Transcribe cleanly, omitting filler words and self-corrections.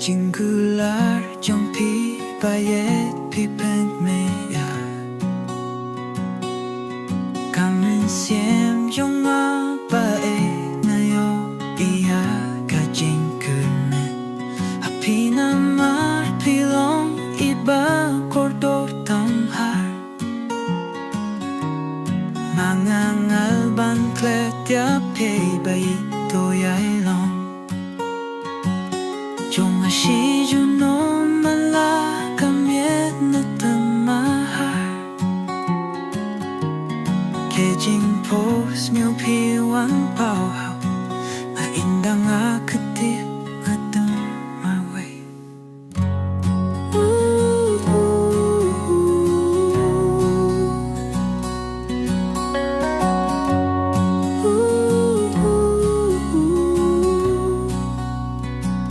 Singular trong pi bayet pi pen meya Kamen siem trong a bae nayo iya ka jingkumen Happy na mar pilong iba kordo tamhar Mangangal ban kletya pe bayi toyay long Trong shi ju no mala kamiet na tamahar Ke jing pos nyo pi wan pao